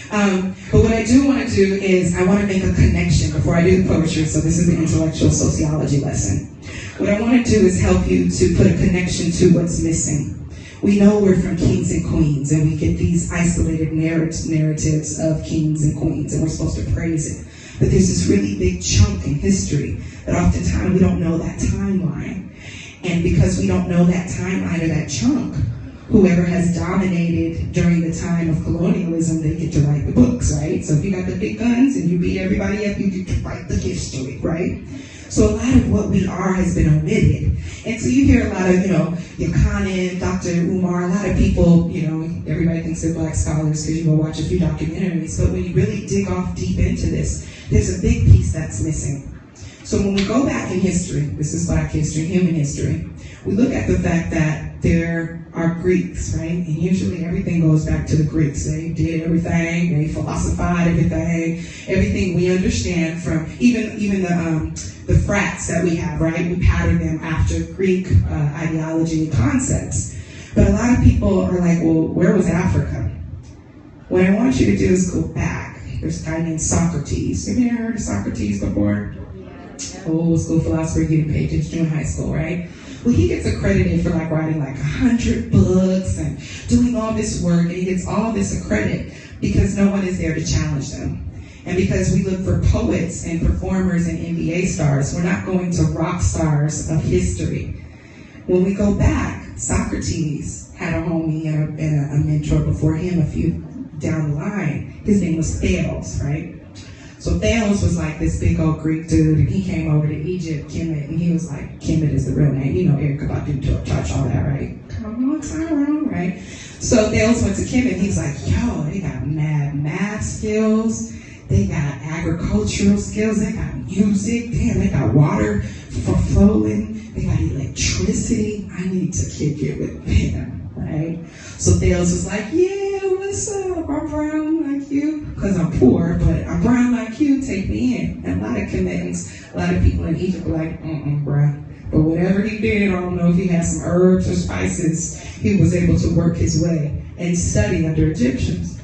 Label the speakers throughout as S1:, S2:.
S1: But what I do want to do is I want to make a connection before I do the poetry. So this is the intellectual sociology lesson. What I want to do is help you to put a connection to what's missing. We know we're from kings and queens, and we get these isolated narratives of kings and queens, and we're supposed to praise it. But there's this really big chunk in history that oftentimes we don't know that timeline. And because we don't know that timeline or that chunk, whoever has dominated during the time of colonialism, they get to write the books, right? So if you got the big guns and you beat everybody up, you get to write the history, right? So a lot of what we are has been omitted. And so you hear a lot of, Yochanan, Dr. Umar, a lot of people, everybody thinks they're black scholars because you go watch a few documentaries. But when you really dig off deep into this, there's a big piece that's missing. So when we go back in history, this is black history, human history, we look at the fact that there are Greeks, right? And usually everything goes back to the Greeks. They did everything, they philosophized everything we understand from even the frats that we have, right? We pattern them after Greek ideology and concepts. But a lot of people are like, well, where was Africa? What I want you to do is go back. There's a guy named Socrates. Have you ever heard of Socrates before? Old school philosopher getting paid attention in high school, right? Well, he gets accredited for writing 100 books and doing all this work, and he gets all this accredit because no one is there to challenge them. And because we look for poets and performers and NBA stars, we're not going to rock stars of history. When we go back, Socrates had a homie and a mentor before him a few down the line. His name was Thales, right? So Thales was this big old Greek dude, and he came over to Egypt, Kemet, and he was like, Kemet is the real name. Erica Badu, touch all that, right? Come on, Tyrone, right? So Thales went to Kemet, and he's like, yo, they got mad math skills. They got agricultural skills. They got music. Damn, they got water for flowing. They got electricity. I need to kick it with them, right? So Thales was like, yeah, what's up? I'm brown like you. Because I'm poor, but I'm brown like you. Take me in. And a lot of Kemetans, a lot of people in Egypt were like, bruh. But whatever he did, I don't know if he had some herbs or spices, he was able to work his way and study under Egyptians.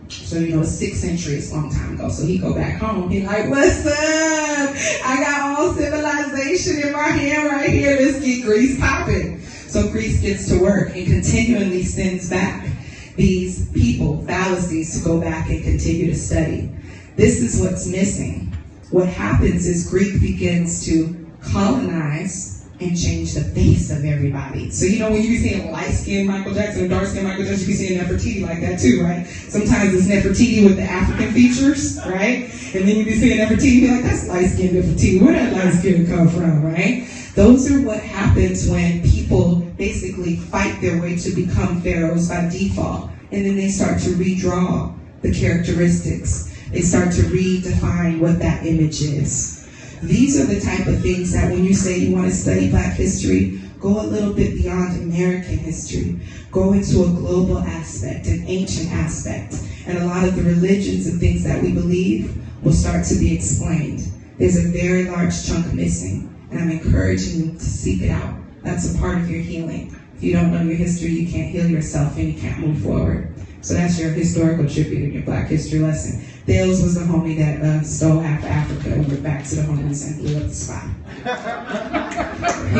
S1: So, 6th century is a long time ago. So he go back home. He like, what's up? I got all civilization in my hand right here. Let's get Greece popping. So Greece gets to work and continually sends back these people, fallacies, to go back and continue to study. This is what's missing. What happens is Greek begins to colonize and change the face of everybody. So when you be seeing light-skinned Michael Jackson and dark-skinned Michael Jackson, you be seeing Nefertiti like that too, right? Sometimes it's Nefertiti with the African features, right? And then you be seeing Nefertiti, be like, that's light-skinned Nefertiti. Where did light skin come from, right? Those are what happens when people basically fight their way to become pharaohs by default. And then they start to redraw the characteristics. They start to redefine what that image is. These are the type of things that when you say you want to study Black history, go a little bit beyond American history. Go into a global aspect, an ancient aspect. And a lot of the religions and things that we believe will start to be explained. There's a very large chunk missing, and I'm encouraging you to seek it out. That's a part of your healing. If you don't know your history, you can't heal yourself and you can't move forward. So that's your historical tribute in your Black history lesson. Thales was the homie that stole half of Africa and went back to the homies and blew up the spot. He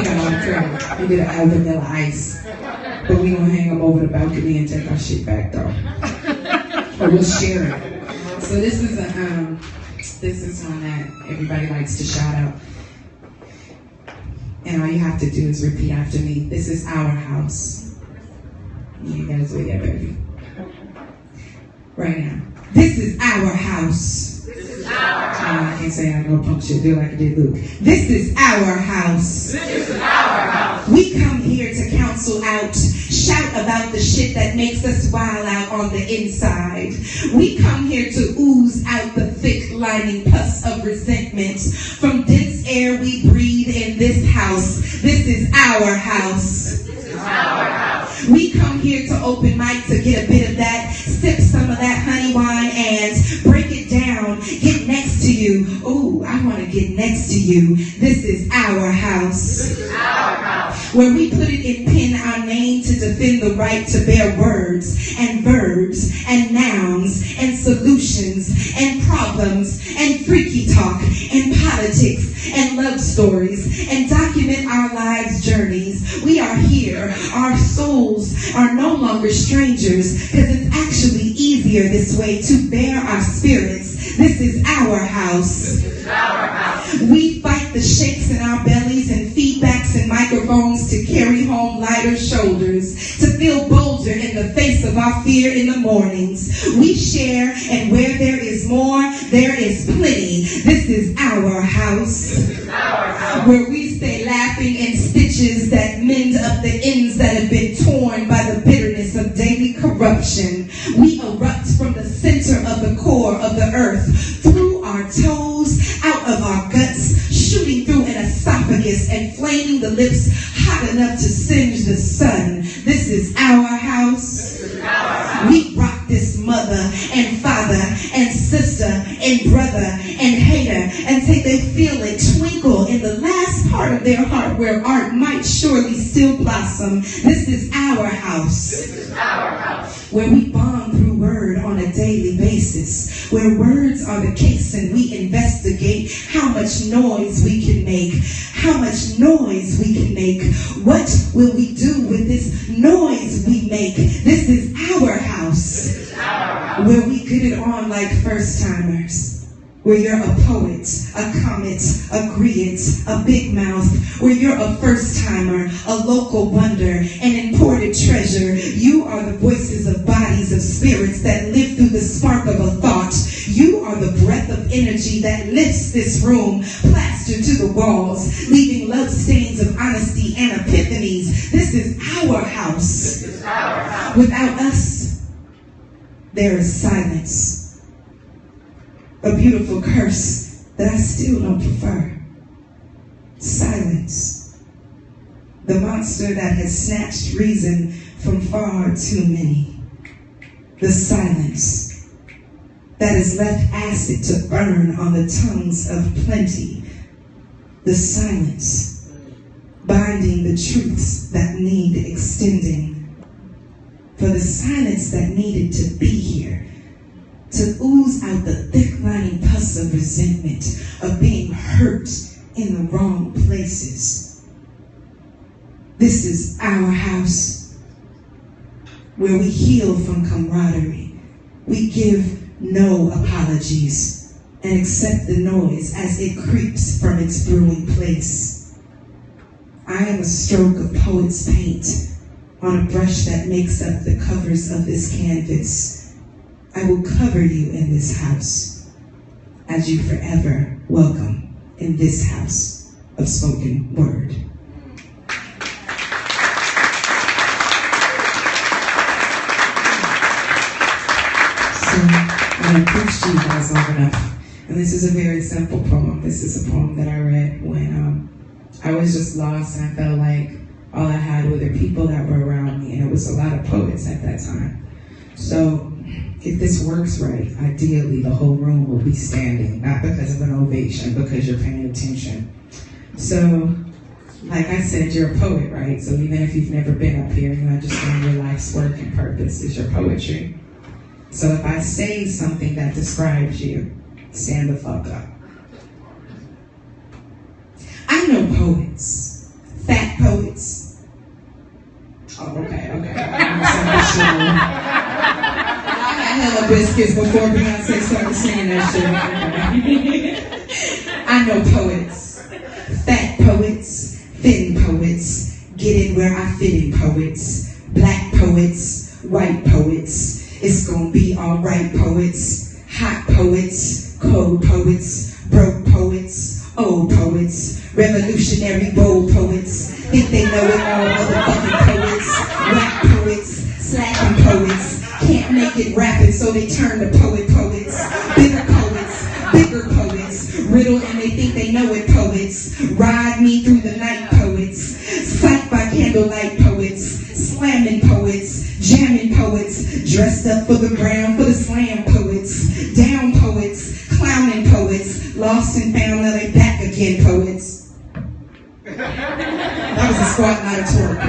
S1: got all the credit. He did an El Vanilla Ice. But we gonna hang him over the balcony and take our shit back though. Or we'll share it. So this is one that everybody likes to shout out. And all you have to do is repeat after me. This is our house. You guys wait there, baby. Right now. This is our house.
S2: This is our house.
S1: I can't say I know punk shit, do like I did Luke. This is our house.
S2: This is our house.
S1: We come here to counsel out, shout about the shit that makes us wild out on the inside. We come here to ooze out the thick lining pus of resentment from dense air we breathe in this house. This is our house.
S2: This is our house.
S1: We come here to open mic to get a bit of that, sip some of that honey wine and break it down. Get next to you. Ooh, I want to get next to you. This is our house.
S2: This is our house.
S1: Where we put it in pen our name to defend the right to bear words and verbs and nouns and solutions and problems and freaky talk and politics and love stories and document our lives' journeys. We are here. Our souls are no longer strangers because it's actually easier this way to bear our spirits. This is our house.
S2: Our house.
S1: We fight the shakes in our bellies and feedbacks and microphones to carry home lighter shoulders, to feel bolder in the face of our fear in the mornings. We share, and where there is more, there is plenty. This is our house.
S2: Our house.
S1: Where we stay laughing in stitches that mend up the ends that have been torn by the bitterness of daily corruption. We erupt from the center of the core of the earth, through our toes, out of our guts, shooting through an esophagus and flaming the lips hot enough to singe the sun. This is our house.
S2: Our house.
S1: We rock this mother and father and sister and brother and hater until they feel it twinkle in the last part of their heart where art might surely still blossom. This is our house.
S2: This is our house.
S1: Where we bond through word on a daily basis, where words are the case and we investigate how much noise we can make, how much noise we can make. What will we do with this noise we make? This is our house.
S2: This is our house.
S1: Where we get it on like first timers. Where you're a poet, a comet, a griot, a big mouth. Where you're a first timer, a local wonder, an imported treasure. You are the voices of bodies of spirits that live through the spark of a thought. You are the breath of energy that lifts this room, plastered to the walls, leaving love stains of honesty and epiphanies. This is our house.
S2: This is our house.
S1: Without us, there is silence. A beautiful curse that I still don't prefer. Silence. The monster that has snatched reason from far too many. The silence that has left acid to burn on the tongues of plenty. The silence binding the truths that need extending. For the silence that needed to be here, to ooze out the thick lining pus of resentment, of being hurt in the wrong places. This is our house, where we heal from camaraderie. We give no apologies and accept the noise as it creeps from its brewing place. I am a stroke of poet's paint on a brush that makes up the covers of this canvas. I will cover you in this house as you forever welcome in this house of spoken word. So I preached to you guys long enough. And this is a very simple poem. This is a poem that I read when I was just lost and I felt like all I had were the people that were around me. And it was a lot of poets at that time. So if this works right, ideally the whole room will be standing, not because of an ovation, because you're paying attention. So, like I said, you're a poet, right? So even if you've never been up here, you understand your life's work and purpose is your poetry. So if I say something that describes you, stand the fuck up. I know poets, fat poets. Oh, okay. I had hella biscuits before Beyonce started singing that shit. I know poets, fat poets, thin poets, get in where I fit in poets, black poets, white poets, it's gonna be alright poets, hot poets, cold poets, broke poets, old poets, revolutionary bold poets, think they know it all, motherfucking poets, rap poets, slacking poets, can't make it rapping, so they turn to poets, bigger poets, riddle and they think they know it poets, ride me through the night poets, sight by candlelight poets, slamming poets, jamming poets, dressed up for the ground, for the slam poets, down poets, clowning poets, lost and found, now they back again poets. That was a squat, not a twerk.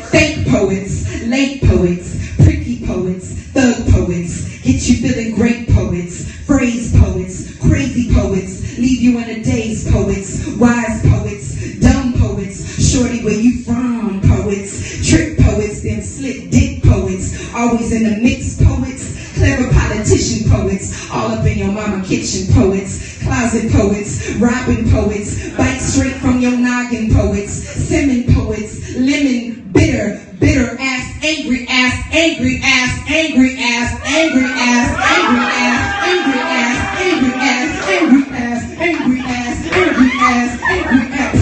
S1: Fake poets, late poets, pricky poets, thug poets, poets, get you feeling great poets, phrase poets, crazy poets, leave you in a daze poets, wise poets, dumb poets, shorty where you from poets, trick poets, them slick dick poets, always in the mix poets, clever politician poets, all up in your mama kitchen poets, closet poets, robbing poets, bite straight from your noggin poets, simmon poets, lemon, bitter, bitter ass, angry ass, angry ass, angry ass, angry ass, angry ass, angry ass, angry ass, angry ass, angry ass, angry ass, angry ass,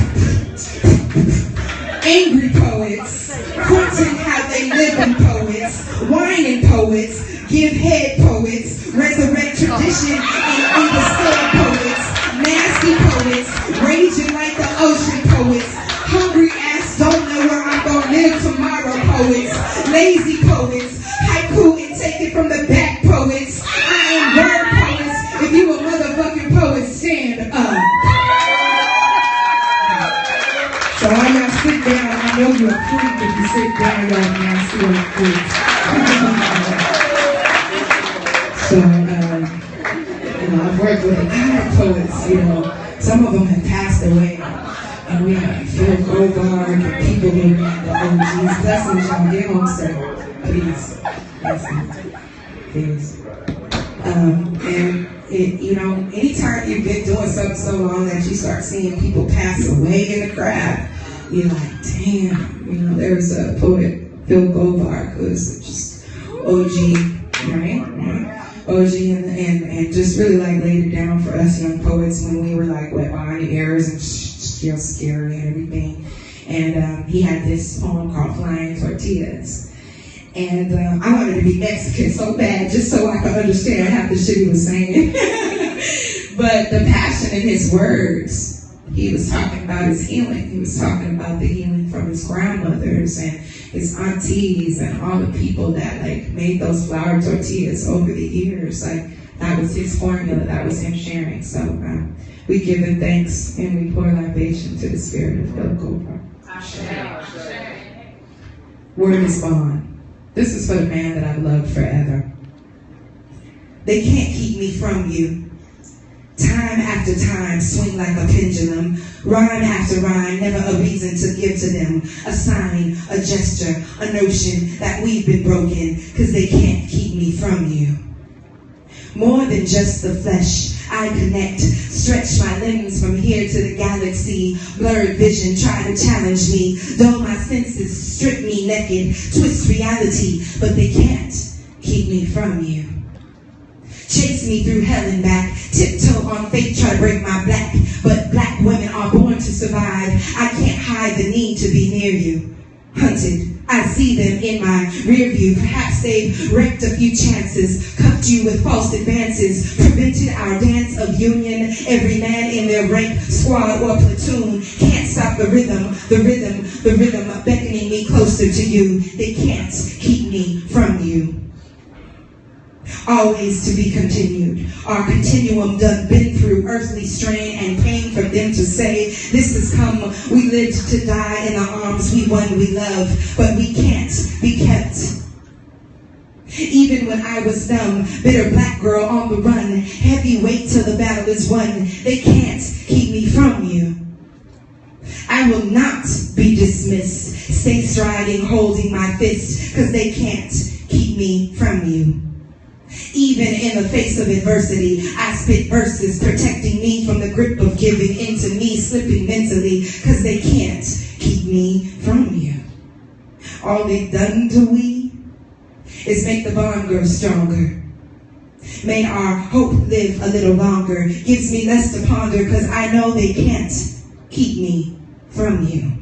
S1: angry poets, quoting how they live in poets, whining poets, give head poets, resurrect tradition and understand poets, nasty poets, raging like the ocean poets, hungry ass don't know where I'm gonna live tomorrow poets, lazy poets, haiku and take it from the back poets, I am word poets, if you a motherfucking poet, stand up. So all y'all sit down, I know you're a freak if you sit down, y'all nasty little freaks. So, I've worked with a lot of poets, some of them have passed away. And we have Phil Goldberg and people who are the OGs. Blessings, y'all. Get home, sir. Please. Blessings. Please. And anytime you've been doing something so long that you start seeing people pass away in the crowd, you're like, damn. There's a poet, Phil Goldberg, who's just OG, right? OG and just really like laid it down for us young poets when we were like wet behind the ears and still scary and everything. And he had this poem called Flying Tortillas. And I wanted to be Mexican so bad just so I could understand half the shit he was saying. But the passion in his words, he was talking about his healing. He was talking about the healing from his grandmothers and his aunties and all the people that made those flour tortillas over the years. That was his formula. That was him sharing. So we give him thanks and we pour libation to the spirit of Phil Goldberg. Word is bond. This is for the man that I've loved forever. They can't keep me from you. Time after time, swing like a pendulum. Rhyme after rhyme, never a reason to give to them. A sign, a gesture, a notion that we've been broken, cause they can't keep me from you. More than just the flesh, I connect, stretch my limbs from here to the galaxy. Blurred vision, try to challenge me. Dull my senses, strip me naked, twist reality, but they can't keep me from you. Chase me through hell and back, tiptoe on faith, try to break my back. But black women are born to survive. I can't hide the need to be near you. Hunted, I see them in my rear view. Perhaps they've wrecked a few chances, cuffed you with false advances, prevented our dance of union. Every man in their rank, squad, or platoon can't stop the rhythm, beckoning me closer to you. They can't keep me from you. Always to be continued. Our continuum done been through earthly strain and pain for them to say, this has come, we lived to die in the arms we won, we love, but we can't be kept. Even when I was dumb, bitter black girl on the run, heavy weight till the battle is won, they can't keep me from you. I will not be dismissed, stay striding, holding my fist, cause they can't keep me from you. Even in the face of adversity, I spit verses protecting me from the grip of giving into me, slipping mentally, cause they can't keep me from you. All they've done to we is make the bond grow stronger. May our hope live a little longer, gives me less to ponder, cause I know they can't keep me from you.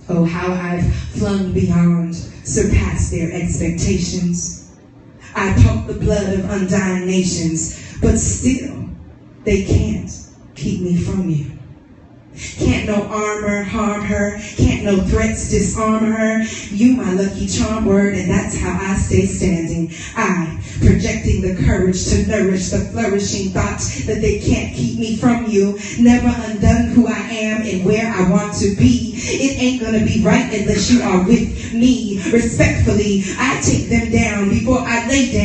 S1: Oh, how I've flung beyond, surpassed their expectations. I pump the blood of undying nations, but still, they can't keep me from you. Can't no armor harm her, can't no threats disarm her. You my lucky charm word, and that's how I stay standing. I project projecting the courage to nourish the flourishing thoughts that they can't keep me from you. Never undone who I am and where I want to be. It ain't gonna be right unless you are with me. Respectfully, I take them down before I lay down.